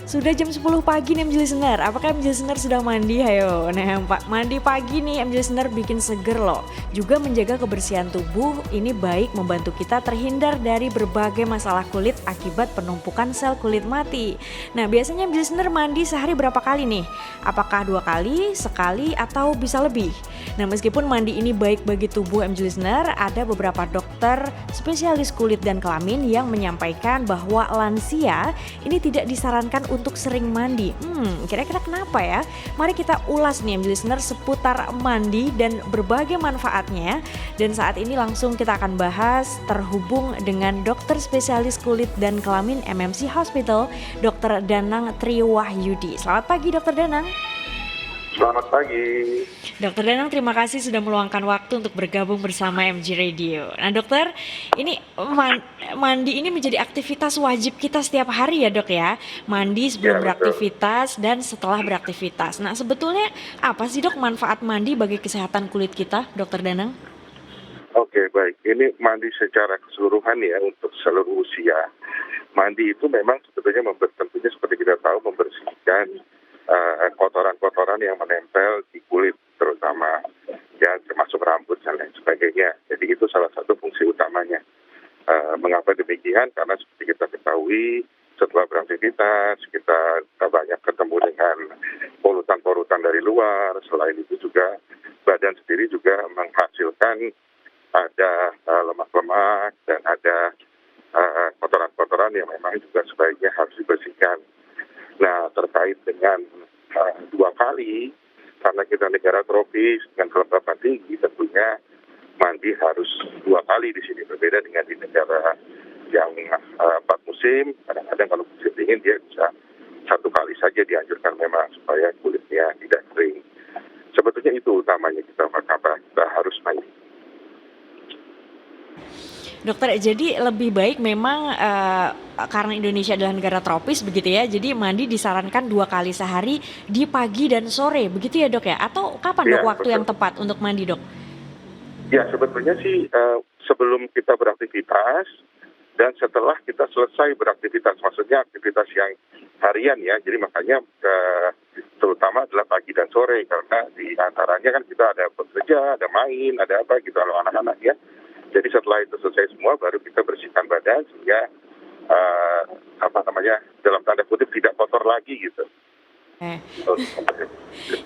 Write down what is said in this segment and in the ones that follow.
Sudah jam 10 pagi nih MJ Listener. Apakah MJ Listener sudah mandi? Hayo. Nah, mandi pagi nih MJ Listener bikin seger loh. Juga menjaga kebersihan tubuh ini baik membantu kita terhindar dari berbagai masalah kulit akibat penumpukan sel kulit mati. Nah, biasanya MJ Listener mandi sehari berapa kali nih? Apakah 2 kali, sekali, atau bisa lebih? Nah, meskipun mandi ini baik bagi tubuh MJ Listener, ada beberapa dokter spesialis kulit dan kelamin yang menyampaikan bahwa lansia ini tidak disarankan untuk sering mandi. Kira-kira kenapa ya? Mari kita ulas nih listener seputar mandi dan berbagai manfaatnya. Dan saat ini langsung kita akan bahas terhubung dengan dokter spesialis kulit dan kelamin MMC Hospital, Dr. Danang Triwahyudi. Selamat pagi Dr. Danang. Selamat pagi. Dokter Danang, terima kasih sudah meluangkan waktu untuk bergabung bersama MG Radio. Nah dokter, ini mandi ini menjadi aktivitas wajib kita setiap hari ya dok ya? Mandi sebelum beraktivitas dan setelah beraktivitas. Nah sebetulnya apa sih dok manfaat mandi bagi kesehatan kulit kita, Dokter Danang? Oke, baik. Ini mandi secara keseluruhan ya untuk seluruh usia. Mandi itu memang sebetulnya tentunya seperti kita tahu membersihkan kotoran-kotoran yang menempel di kulit terutama ya termasuk rambut dan lain sebagainya. Jadi itu salah satu fungsi utamanya. Mengapa demikian? Karena seperti kita ketahui setelah beraktivitas kita banyak ketemu dengan polutan-polutan dari luar. Selain itu juga badan sendiri juga menghasilkan ada lemak-lemak dan ada kotoran-kotoran yang memang juga sebaiknya harus dibersihkan. Nah, terkait dengan 2 kali, karena kita negara tropis dengan kelembapan tinggi, tentunya mandi harus 2 kali di sini. Berbeda dengan di negara yang 4 musim, kadang-kadang kalau musim dingin dia bisa 1 kali saja dianjurkan memang supaya kulitnya tidak kering. Sebetulnya itu utamanya kita harus mandi. Dokter, jadi lebih baik memang karena Indonesia adalah negara tropis begitu ya, jadi mandi disarankan 2 kali sehari di pagi dan sore, begitu ya dok ya? Atau kapan dok waktu yang tepat untuk mandi dok? Ya sebetulnya sih sebelum kita beraktivitas dan setelah kita selesai beraktivitas, maksudnya aktivitas yang harian ya, jadi makanya terutama adalah pagi dan sore karena di antaranya kan kita ada bekerja, ada main, ada apa gitu kalau anak-anak ya. Jadi setelah itu selesai semua baru kita bersihkan badan sehingga dalam tanda kutip tidak kotor lagi gitu.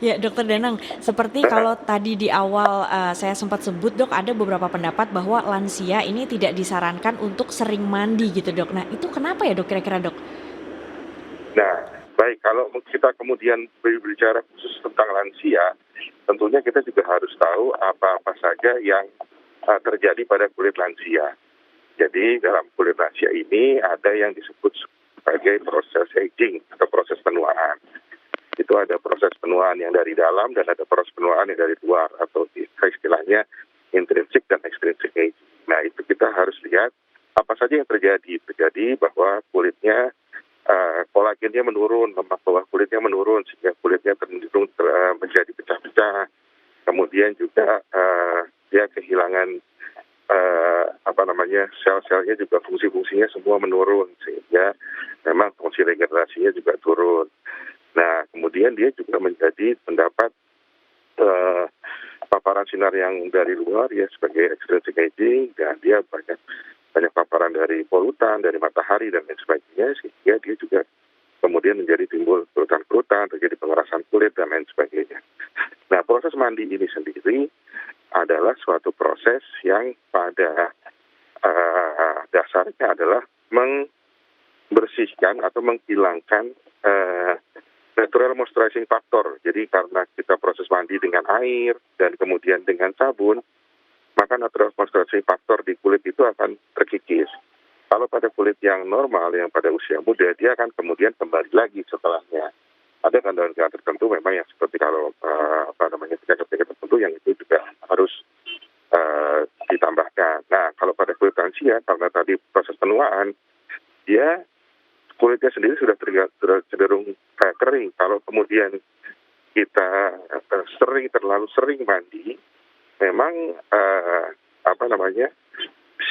Ya Dokter Danang, seperti kalau tadi di awal saya sempat sebut dok, ada beberapa pendapat bahwa lansia ini tidak disarankan untuk sering mandi gitu dok. Nah itu kenapa ya dok kira-kira dok? Nah baik, kalau kita kemudian berbicara khusus tentang lansia, tentunya kita juga harus tahu apa-apa saja yang terjadi pada kulit lansia. Jadi dalam kulit lansia ini ada yang disebut sebagai proses aging atau proses penuaan. Itu ada proses penuaan yang dari dalam dan ada proses penuaan yang dari luar atau istilahnya intrinsic dan extrinsic aging. Nah itu kita harus lihat apa saja yang terjadi. Terjadi bahwa kulitnya kolagennya menurun, lemak bawah kulitnya menurun sehingga kulitnya cenderung menjadi pecah-pecah. Kemudian juga dia kehilangan sel-selnya juga fungsi-fungsinya semua menurun sehingga memang fungsi regenerasinya juga turun. Nah, kemudian dia juga menjadi mendapat paparan sinar yang dari luar ya sebagai extrinsic aging dan dia banyak paparan dari polutan, dari matahari dan lain sebagainya sehingga dia juga kemudian menjadi timbul kerutan-kerutan, terjadi pengerasan kulit dan lain sebagainya. Nah, proses mandi ini sendiri adalah suatu proses yang pada dasarnya adalah membersihkan atau menghilangkan natural moisturizing factor. Jadi karena kita proses mandi dengan air dan kemudian dengan sabun, maka natural moisturizing factor di kulit itu akan terkikis. Kalau pada kulit yang normal, yang pada usia muda, dia akan kemudian kembali lagi setelahnya. Ada kandungan tertentu memang yang seperti kalau penyakit tertentu yang itu juga harus ditambahkan. Nah, kalau pada kulit lansia karena tadi proses penuaan, dia kulitnya sendiri sudah cenderung kering. Kalau kemudian kita terlalu sering mandi, memang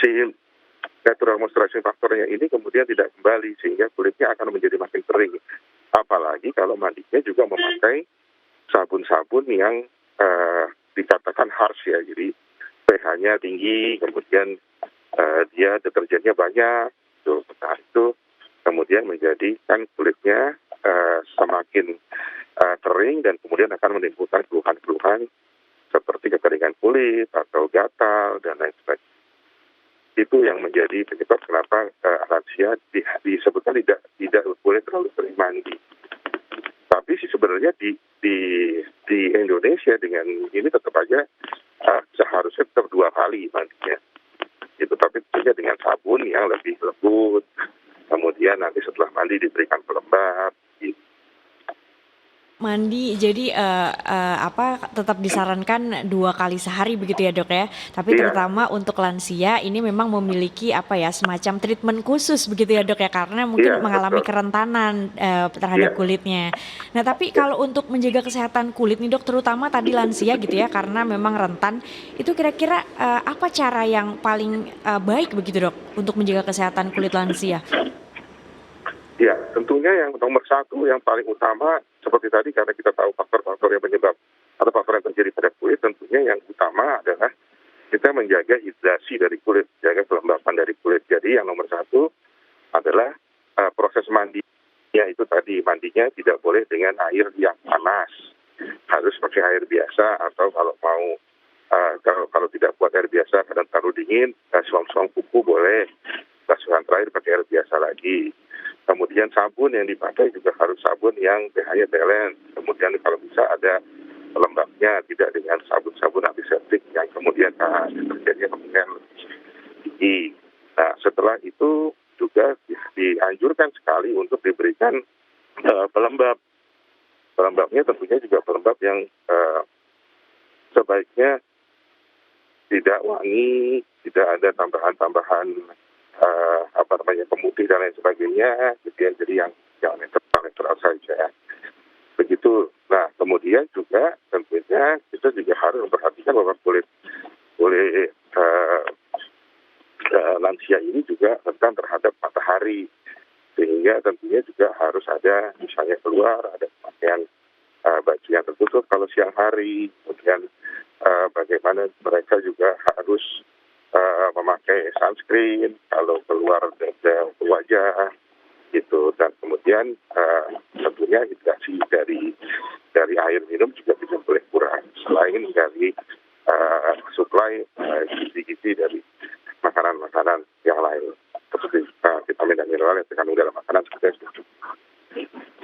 si natural moisturizing factornya ini kemudian tidak kembali sehingga kulitnya akan menjadi makin kering. Apalagi kalau mandinya juga memakai sabun-sabun yang dikatakan harsh ya, jadi pH-nya tinggi, kemudian dia deterjennya banyak, tuh. Nah itu kemudian menjadikan kulitnya semakin kering dan kemudian akan menimbulkan keluhan-keluhan seperti kekeringan kulit atau gatal dan lain sebagainya. Itu yang menjadi penyebab kenapa lansia disebutkan tidak boleh terlalu sering mandi. Tapi sih sebenarnya di Indonesia dengan ini tetap aja seharusnya tetap 2 kali mandinya. Itu tapi tentunya dengan sabun yang lebih lembut. Kemudian nanti setelah mandi diberikan pelembab. Gitu. Mandi jadi tetap disarankan 2 kali sehari begitu ya dok ya. Tapi Iya, terutama untuk lansia ini memang memiliki semacam treatment khusus begitu ya dok ya, karena mungkin iya mengalami betul. kerentanan terhadap Iya, kulitnya. Nah tapi iya. kalau untuk menjaga kesehatan kulit nih dok, terutama tadi lansia gitu ya karena memang rentan, itu kira-kira apa cara yang paling baik begitu dok untuk menjaga kesehatan kulit lansia? Ya, tentunya yang nomor satu yang paling utama seperti tadi karena kita tahu faktor-faktor yang penyebab atau faktor yang terjadi pada kulit, tentunya yang utama adalah kita menjaga hidrasi dari kulit, jaga kelembapan dari kulit. Jadi yang nomor satu adalah proses mandinya itu tadi, mandinya tidak boleh dengan air yang panas, harus pakai air biasa atau kalau mau kalau tidak buat air biasa kadang terlalu dingin, suam-suam kuku boleh, basuhan terakhir pakai air biasa lagi. Kemudian sabun yang dipakai juga harus sabun yang pH-nya balance. Kemudian kalau bisa ada pelembabnya, tidak dengan sabun-sabun antiseptik yang kemudian deterjennya kemudian tinggi. Nah setelah itu juga dianjurkan sekali untuk diberikan pelembab. Pelembabnya tentunya juga pelembab yang sebaiknya tidak wangi, tidak ada tambahan-tambahan pemutih dan lain sebagainya, gitu ya. Jadi yang netral saja. Begitu. Nah, kemudian juga tentunya kita juga harus memperhatikan bahwa kulit lansia ini juga rentan terhadap matahari, sehingga tentunya juga harus ada misalnya keluar ada pakaian baju yang tertutup kalau siang hari, kemudian bagaimana mereka juga harus memakai sunscreen kalau keluar dari wajah gitu, dan kemudian tentunya hidrasi dari air minum juga tidak boleh kurang selain dari suplai gizi-gizi dari makanan-makanan yang lain seperti vitamin dan mineral yang terkandung dalam makanan seperti itu.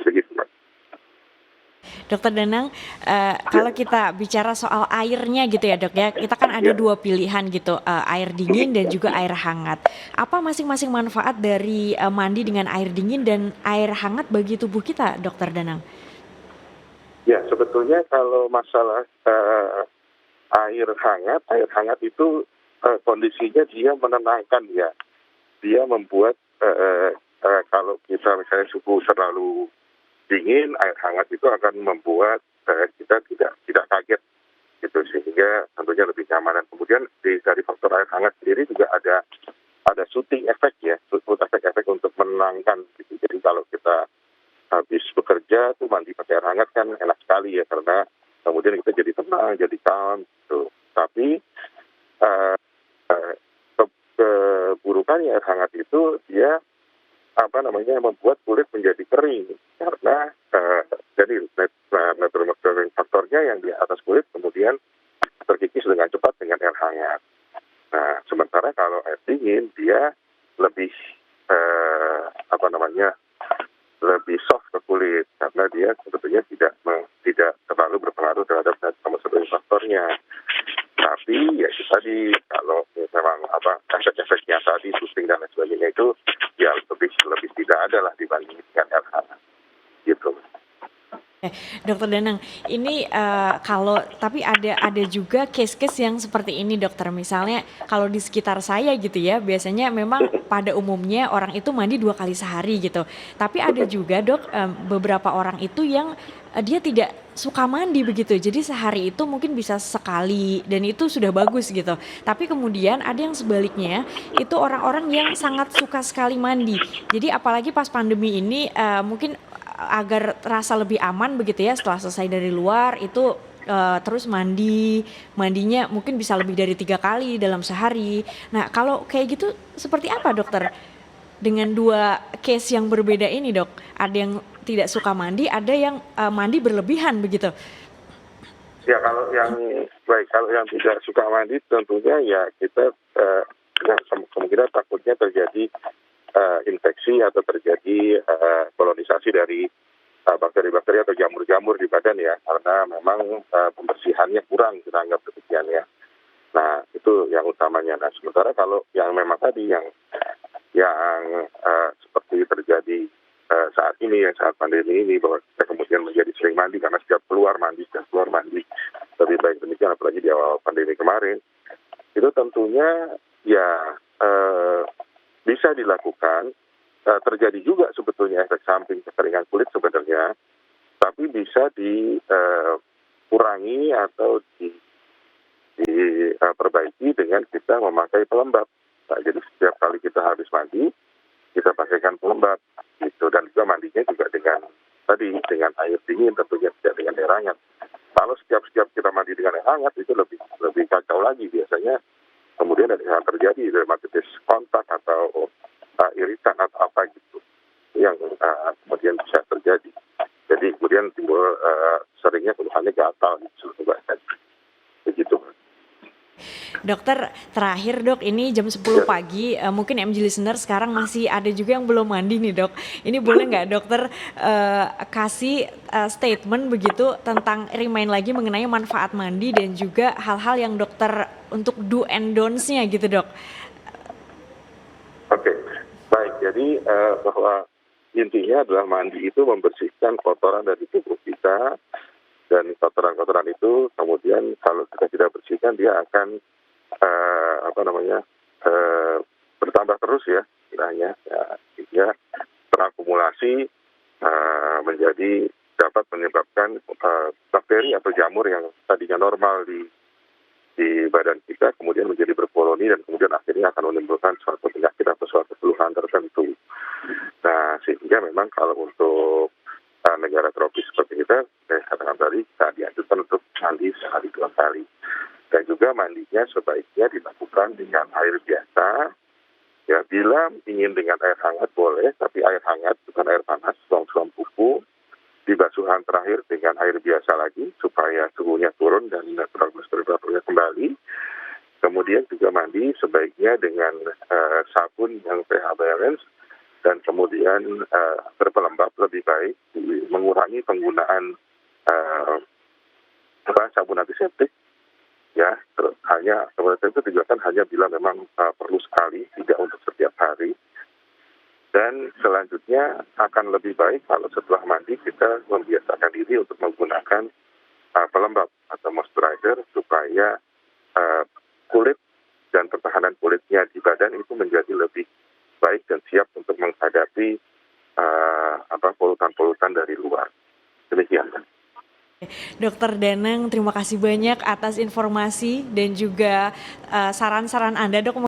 Begitu, Pak. Dokter Danang, kalau kita bicara soal airnya gitu ya dok ya, kita kan ada Ya. 2 pilihan gitu, air dingin dan juga air hangat. Apa masing-masing manfaat dari mandi dengan air dingin dan air hangat bagi tubuh kita, dokter Danang? Ya, sebetulnya kalau masalah air hangat itu kondisinya dia menenangkan ya. Dia membuat kalau kita misalnya suhu terlalu dingin, air hangat itu akan membuat kita tidak kaget gitu, sehingga tentunya lebih nyaman. Dan kemudian dari faktor air hangat sendiri juga ada soothing efek ya, efek untuk menenangkan gitu. Jadi kalau kita habis bekerja tuh mandi pakai air hangat kan enak sekali ya, karena kemudian kita jadi tenang, jadi calm gitu. Tapi keburukannya air hangat itu dia membuat kulit menjadi kering karena jadi natural faktornya yang di atas kulit kemudian terkikis dengan cepat dengan air hangat. Nah, sementara kalau air dingin dia lebih lebih soft ke kulit karena dia sebetulnya tidak terlalu berpengaruh terhadap natural faktornya. Tapi ya itu tadi kalau memang efek-efeknya tadi susting dan lain sebagainya itu ya lebih tidak ada lah dibanding dengan air hangat gitu. Dokter Danang, ini tapi ada juga case-case yang seperti ini dokter. Misalnya kalau di sekitar saya gitu ya, biasanya memang pada umumnya orang itu mandi 2 kali sehari gitu. Tapi ada juga dok, beberapa orang itu yang dia tidak suka mandi begitu. Jadi sehari itu mungkin bisa sekali dan itu sudah bagus gitu. Tapi kemudian ada yang sebaliknya, itu orang-orang yang sangat suka sekali mandi. Jadi apalagi pas pandemi ini mungkin agar terasa lebih aman begitu ya setelah selesai dari luar itu terus mandinya mungkin bisa lebih dari 3 kali dalam sehari. Nah kalau kayak gitu seperti apa dokter? Dengan dua case yang berbeda ini dok, ada yang tidak suka mandi, ada yang mandi berlebihan begitu. Ya kalau yang baik, kalau yang tidak suka mandi tentunya ya kita dengan kemungkinan takutnya terjadi infeksi atau terjadi kolonisasi dari bakteri-bakteri atau jamur-jamur di badan ya, karena memang pembersihannya kurang kita anggap demikian ya. Nah itu yang utamanya. Nah sementara kalau yang memang tadi yang seperti terjadi saat ini ya, saat pandemi ini, bahwa kita kemudian menjadi sering mandi karena setiap keluar mandi, lebih baik demikian apalagi di awal pandemi kemarin, itu tentunya ya bisa dilakukan. Terjadi juga sebetulnya efek samping kekeringan kulit sebenarnya, tapi bisa dikurangi atau diperbaiki dengan kita memakai pelembab. Nah, jadi setiap kali kita habis mandi, kita pakaikan pelembab gitu, dan juga mandinya juga dengan air dingin, tentunya tidak dengan air hangat. Kalau setiap kita mandi dengan air hangat itu lebih kacau lagi, biasanya kemudian ada yang terjadi dermatitis kontak atau iritan atau apa gitu yang kemudian bisa terjadi. Jadi kemudian timbul seringnya keluhannya gatal di seluruh badan. Begitu. Dokter, terakhir dok, ini jam 10 pagi, mungkin MG listener sekarang masih ada juga yang belum mandi nih dok. Ini boleh nggak dokter kasih statement begitu tentang remind lagi mengenai manfaat mandi dan juga hal-hal yang dokter untuk do and don'ts-nya gitu dok. Oke, baik. Jadi bahwa intinya adalah mandi itu membersihkan kotoran dari tubuh kita, dan kotoran-kotoran itu kemudian kalau kita tidak bersihkan dia akan bertambah terus ya, istilahnya ya, sehingga terakumulasi menjadi dapat menyebabkan bakteri atau jamur yang tadinya normal di badan kita kemudian menjadi berkoloni dan kemudian akhirnya akan menimbulkan suatu penyakit atau suatu keluhan tertentu. Nah sehingga memang kalau untuk negara tropis seperti kita, saya katakan tadi, kita dianjurkan untuk mandi sehari 2 kali. Dan juga mandinya sebaiknya dilakukan dengan air biasa. Ya, bila ingin dengan air hangat boleh, tapi air hangat bukan air panas, suam-suam kuku. Dibasuhan terakhir dengan air biasa lagi supaya suhunya turun dan temperaturnya kembali. Kemudian juga mandi sebaiknya dengan sabun yang pH balance dan kemudian berpelembab lebih baik, mengurangi penggunaan sabun antiseptik. Ya, kemudian itu digunakan hanya bila memang perlu sekali, tidak untuk setiap hari. Dan selanjutnya akan lebih baik kalau setelah mandi kita membiasakan diri untuk menggunakan pelembab atau moisturizer supaya kulit dan pertahanan kulitnya di badan itu menjadi lebih baik dan siap untuk menghadapi polutan-polutan dari luar. Demikian. Dokter Danang, terima kasih banyak atas informasi dan juga saran-saran Anda dok.